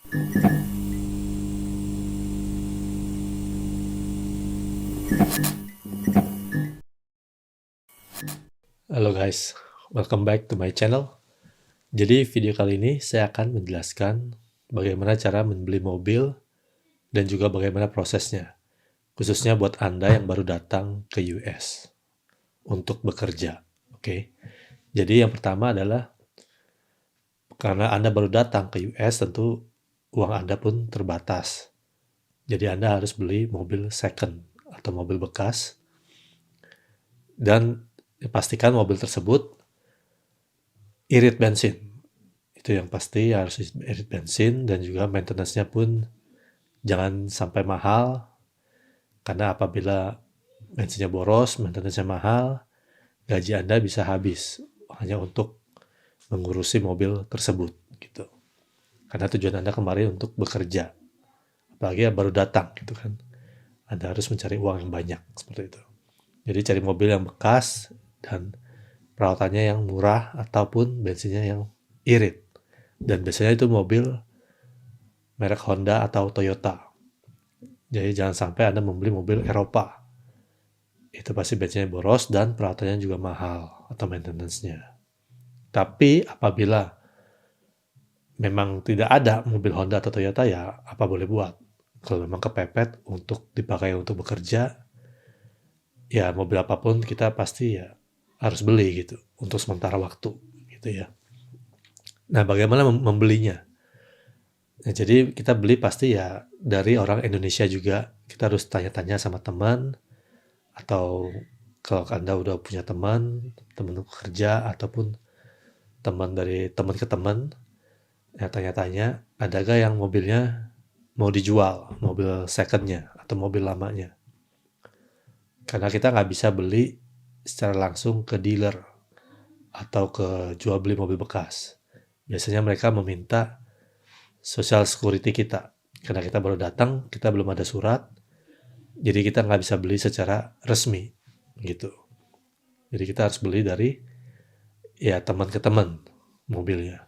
Halo guys, welcome back to my channel. Jadi video kali ini saya akan menjelaskan bagaimana cara membeli mobil dan juga bagaimana prosesnya, khususnya buat Anda yang baru datang ke US untuk bekerja. Oke, jadi yang pertama adalah karena Anda baru datang ke US, tentu uang Anda pun terbatas. Jadi Anda harus beli mobil second atau mobil bekas dan pastikan mobil tersebut irit bensin. Itu yang pasti harus irit bensin dan juga maintenance-nya pun jangan sampai mahal karena apabila bensinnya boros, maintenance-nya mahal, gaji Anda bisa habis hanya untuk mengurusi mobil tersebut gitu. Karena tujuan Anda kemarin untuk bekerja. Apalagi yang baru datang gitu kan. Anda harus mencari uang yang banyak seperti itu. Jadi cari mobil yang bekas dan perawatannya yang murah ataupun bensinnya yang irit. Dan biasanya itu mobil merek Honda atau Toyota. Jadi jangan sampai Anda membeli mobil Eropa. Itu pasti bensinnya boros dan perawatannya juga mahal atau maintenance-nya. Tapi apabila memang tidak ada mobil Honda atau Toyota, ya apa boleh buat. Kalau memang kepepet untuk dipakai untuk bekerja, ya mobil apapun kita pasti ya harus beli gitu untuk sementara waktu gitu ya. Nah, bagaimana membelinya? Nah, jadi kita beli pasti ya dari orang Indonesia juga. Kita harus tanya-tanya sama teman atau kalau Anda udah punya teman kerja ataupun teman dari teman ke teman, ya tanya-tanya ada gak yang mobilnya mau dijual, mobil secondnya atau mobil lamanya. Karena kita nggak bisa beli secara langsung ke dealer atau ke jual beli mobil bekas. Biasanya mereka meminta social security kita. Karena kita baru datang, kita belum ada surat, jadi kita nggak bisa beli secara resmi gitu. Jadi kita harus beli dari ya teman ke teman mobilnya.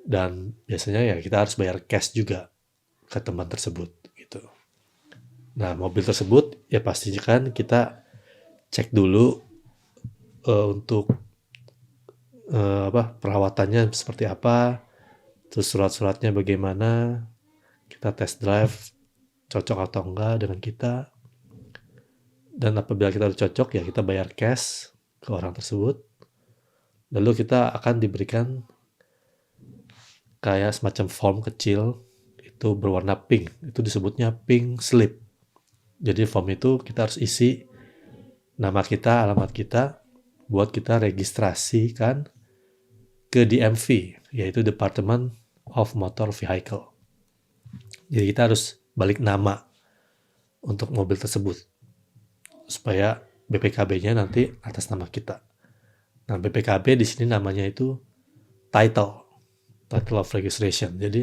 Dan biasanya ya kita harus bayar cash juga ke teman tersebut gitu. Nah, mobil tersebut ya pastinya kan kita cek dulu untuk perawatannya seperti apa, terus surat-suratnya bagaimana, kita test drive cocok atau enggak dengan kita. Dan apabila kita udah cocok ya kita bayar cash ke orang tersebut. Lalu kita akan diberikan kayak semacam form kecil itu berwarna pink. Itu disebutnya pink slip. Jadi form itu kita harus isi nama kita, alamat kita buat kita registrasikan ke DMV, yaitu Department of Motor Vehicle. Jadi kita harus balik nama untuk mobil tersebut supaya BPKB-nya nanti atas nama kita. Nah, BPKB di sini namanya itu title of registration. Jadi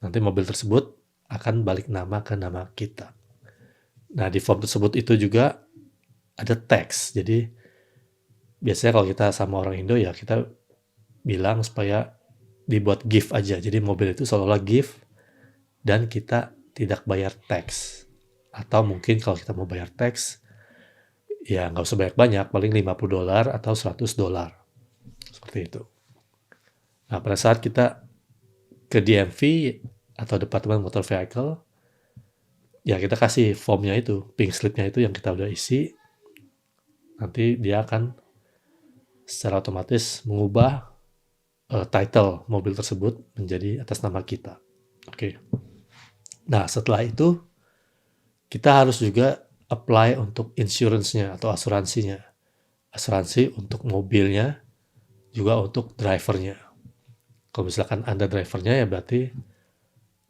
nanti mobil tersebut akan balik nama ke nama kita. Nah, di form tersebut itu juga ada teks. Jadi biasanya kalau kita sama orang Indo ya kita bilang supaya dibuat gift aja. Jadi mobil itu seolah-olah gift dan kita tidak bayar teks. Atau mungkin kalau kita mau bayar teks, ya nggak usah banyak-banyak, paling $50 atau $100. Seperti itu. Nah, pada saat kita ke DMV atau Departemen Motor Vehicle, ya kita kasih formnya itu, pink slipnya itu yang kita udah isi. Nanti dia akan secara otomatis mengubah title mobil tersebut menjadi atas nama kita. Oke. Nah, setelah itu kita harus juga apply untuk insurance-nya atau asuransinya. Asuransi untuk mobilnya, juga untuk drivernya. Kalau misalkan Anda drivernya ya berarti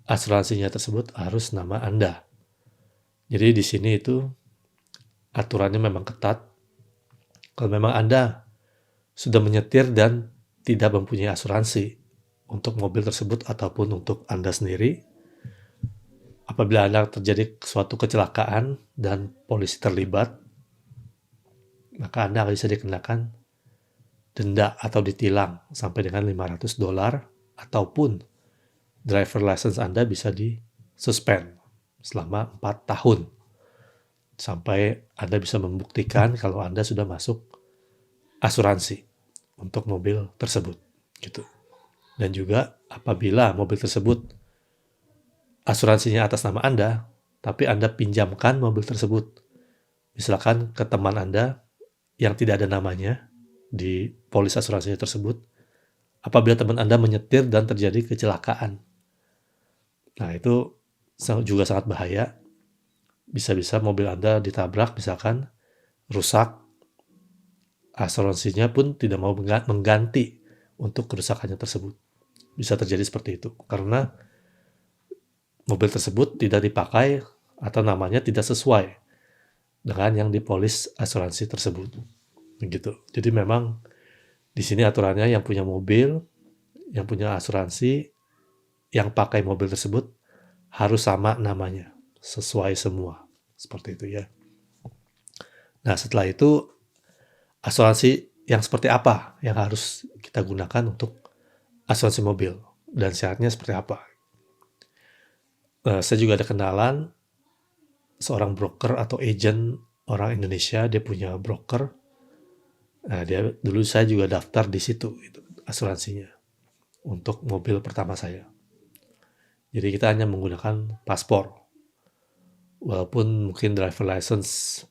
asuransinya tersebut harus nama Anda. Jadi di sini itu aturannya memang ketat. Kalau memang Anda sudah menyetir dan tidak mempunyai asuransi untuk mobil tersebut ataupun untuk Anda sendiri, apabila Anda terjadi suatu kecelakaan dan polisi terlibat, maka Anda bisa dikenakan denda atau ditilang sampai dengan $500 ataupun driver license Anda bisa di-suspend selama 4 tahun. Sampai Anda bisa membuktikan kalau Anda sudah masuk asuransi untuk mobil tersebut. Gitu. Dan juga apabila mobil tersebut asuransinya atas nama Anda, tapi Anda pinjamkan mobil tersebut, misalkan ke teman Anda yang tidak ada namanya di polis asuransinya tersebut, apabila teman Anda menyetir dan terjadi kecelakaan. Nah, itu juga sangat bahaya. Bisa-bisa mobil Anda ditabrak, misalkan rusak, asuransinya pun tidak mau mengganti untuk kerusakannya tersebut. Bisa terjadi seperti itu, karena mobil tersebut tidak dipakai atau namanya tidak sesuai dengan yang dipolis asuransi tersebut. Begitu. Jadi memang di sini aturannya yang punya mobil, yang punya asuransi, yang pakai mobil tersebut harus sama namanya, sesuai semua. Seperti itu ya. Nah, setelah itu asuransi yang seperti apa yang harus kita gunakan untuk asuransi mobil dan syaratnya seperti apa? Saya juga ada kenalan seorang broker atau agent orang Indonesia, dia punya broker. Nah, dulu saya juga daftar di situ itu, asuransinya untuk mobil pertama saya. Jadi kita hanya menggunakan paspor. Walaupun mungkin driver license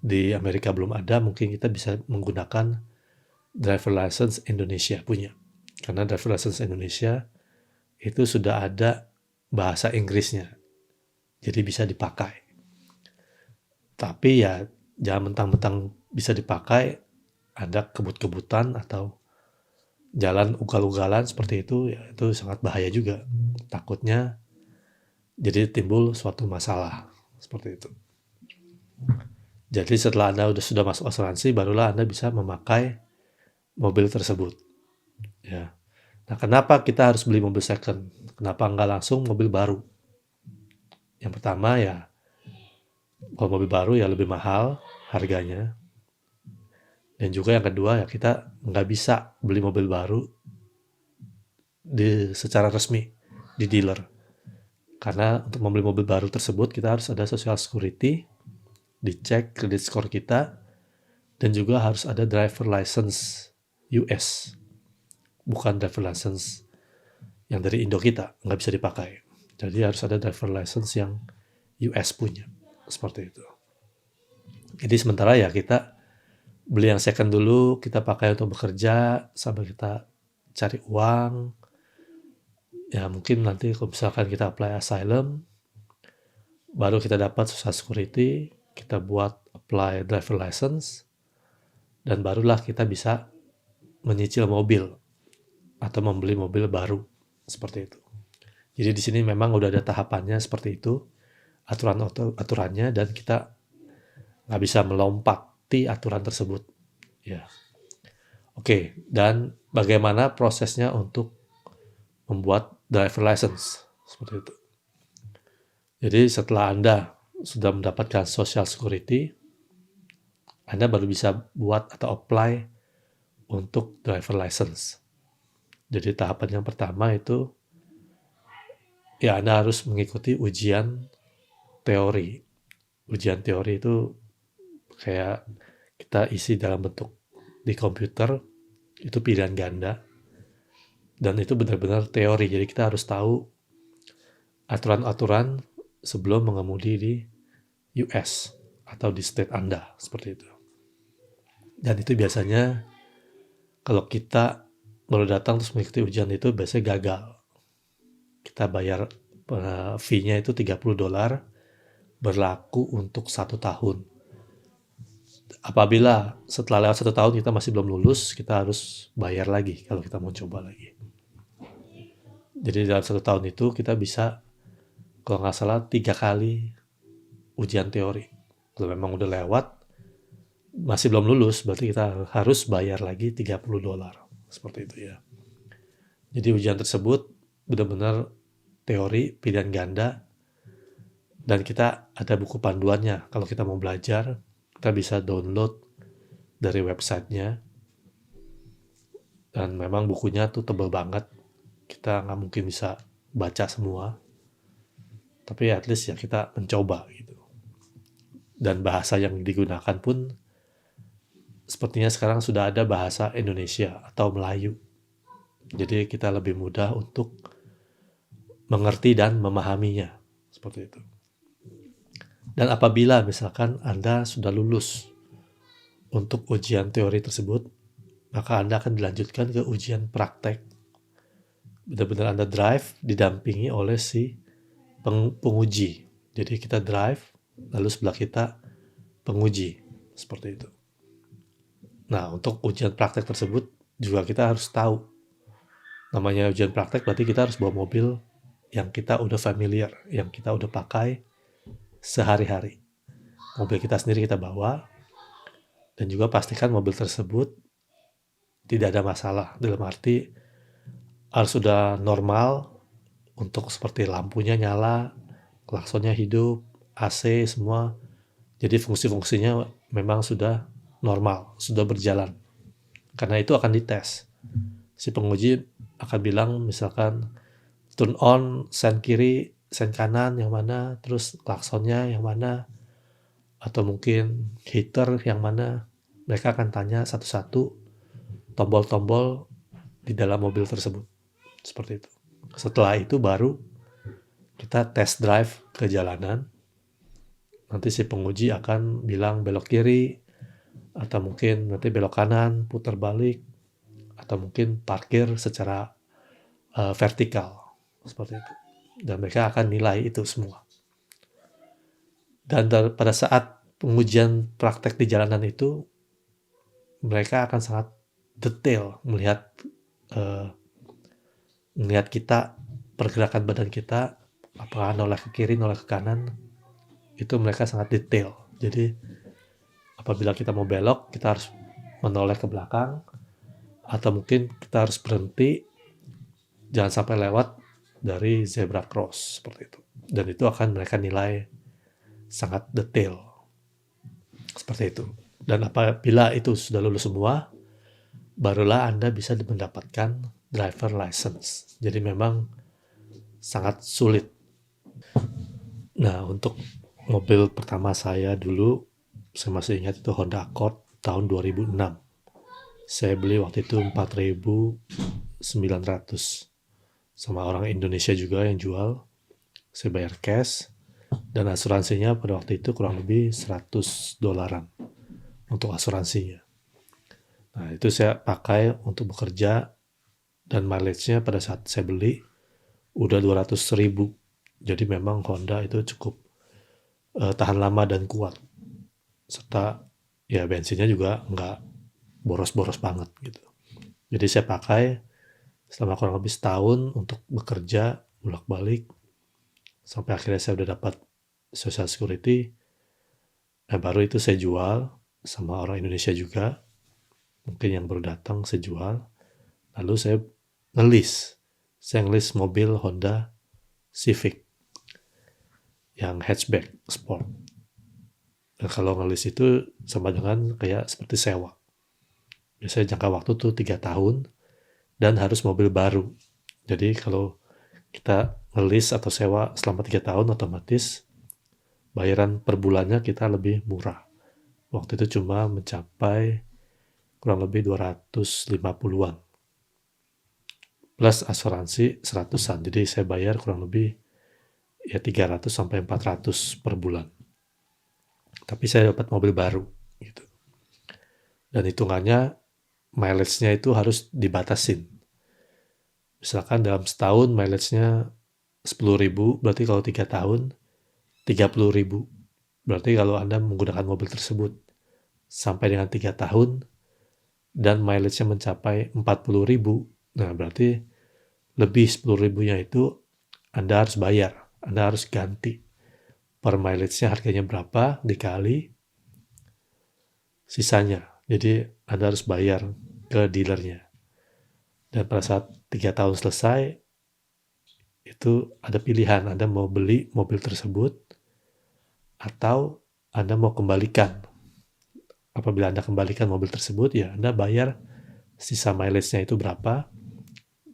di Amerika belum ada, mungkin kita bisa menggunakan driver license Indonesia punya. Karena driver license Indonesia itu sudah ada bahasa Inggrisnya. Jadi bisa dipakai. Tapi ya jangan mentang-mentang bisa dipakai, ada kebut-kebutan atau jalan ugal-ugalan seperti itu, ya itu sangat bahaya juga. Takutnya jadi timbul suatu masalah seperti itu. Jadi setelah Anda sudah masuk asuransi, barulah Anda bisa memakai mobil tersebut. Ya. Nah, kenapa kita harus beli mobil second? Kenapa nggak langsung mobil baru? Yang pertama ya, kalau mobil baru ya lebih mahal harganya. Dan juga yang kedua ya, kita nggak bisa beli mobil baru secara resmi di dealer. Karena untuk membeli mobil baru tersebut kita harus ada social security, dicek credit score kita, dan juga harus ada driver license US. Bukan driver license yang dari Indo kita, nggak bisa dipakai. Jadi harus ada driver license yang US punya. Seperti itu. Jadi sementara ya kita beli yang second dulu, kita pakai untuk bekerja, sampai kita cari uang. Ya mungkin nanti kalau misalkan kita apply asylum, baru kita dapat social security, kita buat apply driver license, dan barulah kita bisa menyicil mobil atau membeli mobil baru seperti itu. Jadi di sini memang udah ada tahapannya seperti itu, aturannya, dan kita nggak bisa melompati aturan tersebut. Ya, oke. Dan bagaimana prosesnya untuk membuat driver license seperti itu? Jadi setelah Anda sudah mendapatkan social security, Anda baru bisa buat atau apply untuk driver license. Jadi tahapan yang pertama itu ya Anda harus mengikuti ujian teori. Ujian teori itu kayak kita isi dalam bentuk di komputer, itu pilihan ganda. Dan itu benar-benar teori, jadi kita harus tahu aturan-aturan sebelum mengemudi di US atau di state Anda, seperti itu. Dan itu biasanya kalau kita baru datang terus mengikuti ujian itu biasanya gagal. Kita bayar fee-nya itu $30, berlaku untuk 1 tahun. Apabila setelah lewat 1 tahun kita masih belum lulus, kita harus bayar lagi kalau kita mau coba lagi. Jadi dalam 1 tahun itu kita bisa, kalau nggak salah, 3 kali ujian teori. Kalau memang udah lewat, masih belum lulus, berarti kita harus bayar lagi $30. Seperti itu ya. Jadi ujian tersebut benar-benar teori, pilihan ganda, dan kita ada buku panduannya. Kalau kita mau belajar, kita bisa download dari websitenya. Dan memang bukunya tuh tebal banget. Kita nggak mungkin bisa baca semua, tapi at least ya kita mencoba gitu. Dan bahasa yang digunakan pun sepertinya sekarang sudah ada bahasa Indonesia atau Melayu. Jadi kita lebih mudah untuk mengerti dan memahaminya. Seperti itu. Dan apabila misalkan Anda sudah lulus untuk ujian teori tersebut, maka Anda akan dilanjutkan ke ujian praktek. Benar-benar Anda drive didampingi oleh si penguji. Jadi kita drive, lalu sebelah kita penguji. Seperti itu. Nah, untuk ujian praktek tersebut juga kita harus tahu. Namanya ujian praktek berarti kita harus bawa mobil yang kita udah familiar, yang kita udah pakai sehari-hari. Mobil kita sendiri kita bawa, dan juga pastikan mobil tersebut tidak ada masalah. Dalam arti harus sudah normal untuk seperti lampunya nyala, klaksonnya hidup, AC semua. Jadi fungsi-fungsinya memang sudah normal, sudah berjalan. Karena itu akan dites. Si penguji akan bilang misalkan turn on, sen kiri, sen kanan yang mana, terus klaksonnya yang mana, atau mungkin heater yang mana. Mereka akan tanya satu-satu tombol-tombol di dalam mobil tersebut. Seperti itu. Setelah itu baru kita test drive ke jalanan. Nanti si penguji akan bilang belok kiri, atau mungkin nanti belok kanan, putar balik, atau mungkin parkir secara vertikal. Seperti itu. Dan mereka akan nilai itu semua. Dan pada saat pengujian praktek di jalanan itu, mereka akan sangat detail melihat kita, pergerakan badan kita, apakah noleh ke kiri, noleh ke kanan, itu mereka sangat detail. Jadi apabila kita mau belok, kita harus menoleh ke belakang, atau mungkin kita harus berhenti, jangan sampai lewat dari zebra cross, seperti itu. Dan itu akan mereka nilai sangat detail. Seperti itu. Dan apabila itu sudah lulus semua, barulah Anda bisa mendapatkan driver license. Jadi memang sangat sulit. Nah, untuk mobil pertama saya dulu, saya masih ingat itu Honda Accord tahun 2006. Saya beli waktu itu 4.900. Sama orang Indonesia juga yang jual. Saya bayar cash. Dan asuransinya pada waktu itu kurang lebih $100 untuk asuransinya. Nah, itu saya pakai untuk bekerja, dan mileage-nya pada saat saya beli udah 200.000. Jadi memang Honda itu cukup tahan lama dan kuat. Serta ya bensinnya juga nggak boros-boros banget gitu. Jadi saya pakai selama kurang lebih setahun untuk bekerja bolak-balik, sampai akhirnya saya udah dapat Social Security. Baru itu saya jual sama orang Indonesia juga, mungkin yang baru datang saya jual. Lalu saya ngelis mobil Honda Civic yang hatchback sport. Dan kalau ngelis itu sama dengan kayak seperti sewa. Biasanya jangka waktu tuh 3 tahun dan harus mobil baru. Jadi kalau kita ngelis atau sewa selama 3 tahun, otomatis bayaran per bulannya kita lebih murah. Waktu itu cuma mencapai kurang lebih 250-an. Plus asuransi 100-an. Jadi saya bayar kurang lebih ya 300 sampai 400 per bulan. Tapi saya dapat mobil baru gitu. Dan hitungannya mileage-nya itu harus dibatasin. Misalkan dalam setahun mileage-nya 10.000, berarti kalau 3 tahun 30.000. Berarti kalau Anda menggunakan mobil tersebut sampai dengan 3 tahun dan mileage-nya mencapai 40.000, nah berarti lebih 10.000-nya itu Anda harus bayar, Anda harus ganti. Per mileage-nya harganya berapa dikali sisanya. Jadi Anda harus bayar ke dealernya. Dan pada saat 3 tahun selesai, itu ada pilihan, Anda mau beli mobil tersebut atau Anda mau kembalikan. Apabila Anda kembalikan mobil tersebut, ya Anda bayar sisa mileage-nya itu berapa.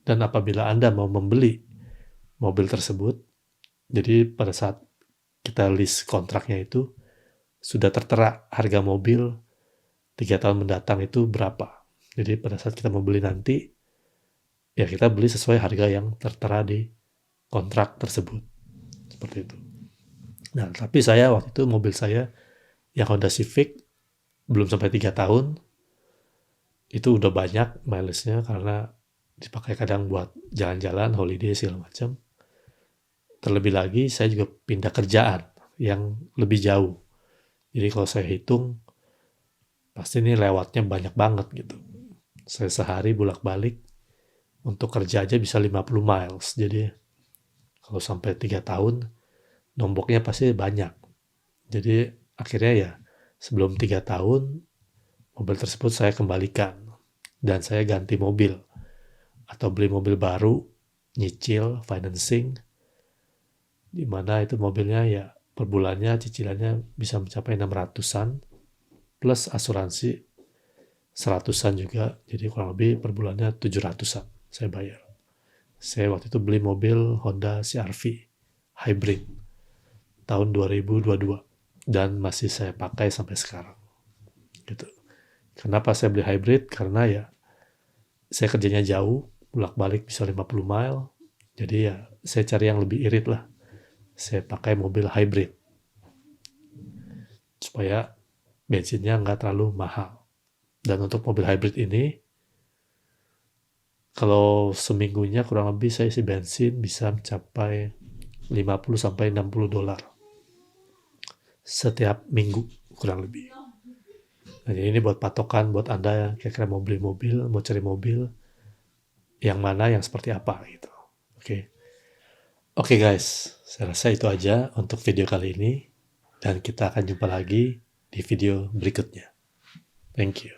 Dan apabila Anda mau membeli mobil tersebut. Jadi pada saat kita list kontraknya itu sudah tertera harga mobil 3 tahun mendatang itu berapa. Jadi pada saat kita mau beli nanti, ya kita beli sesuai harga yang tertera di kontrak tersebut. Seperti itu. Nah, tapi saya waktu itu mobil saya yang Honda Civic belum sampai 3 tahun, itu udah banyak mileage-nya karena dipakai kadang buat jalan-jalan, holiday segala macam. Terlebih lagi saya juga pindah kerjaan yang lebih jauh. Jadi kalau saya hitung, pasti ini lewatnya banyak banget gitu. Saya sehari bolak-balik untuk kerja aja bisa 50 miles. Jadi kalau sampai 3 tahun, nomboknya pasti banyak. Jadi akhirnya ya sebelum 3 tahun, mobil tersebut saya kembalikan. Dan saya ganti mobil. Atau beli mobil baru, nyicil, financing, di mana itu mobilnya ya per bulannya cicilannya bisa mencapai 600-an, plus asuransi 100-an juga, jadi kurang lebih per bulannya 700-an saya bayar. Saya waktu itu beli mobil Honda CR-V hybrid tahun 2022 dan masih saya pakai sampai sekarang. Gitu. Kenapa saya beli hybrid? Karena ya saya kerjanya jauh, bolak-balik bisa 50 mile, jadi ya saya cari yang lebih irit lah. Saya pakai mobil hybrid supaya bensinnya nggak terlalu mahal. Dan untuk mobil hybrid ini, kalau seminggunya kurang lebih saya isi bensin bisa mencapai 50-60 dolar setiap minggu kurang lebih. Nah, jadi ini buat patokan buat Anda yang kira-kira mau beli mobil, mau cari mobil, yang mana, yang seperti apa gitu. Oke guys, saya rasa itu aja untuk video kali ini. Dan kita akan jumpa lagi di video berikutnya. Thank you.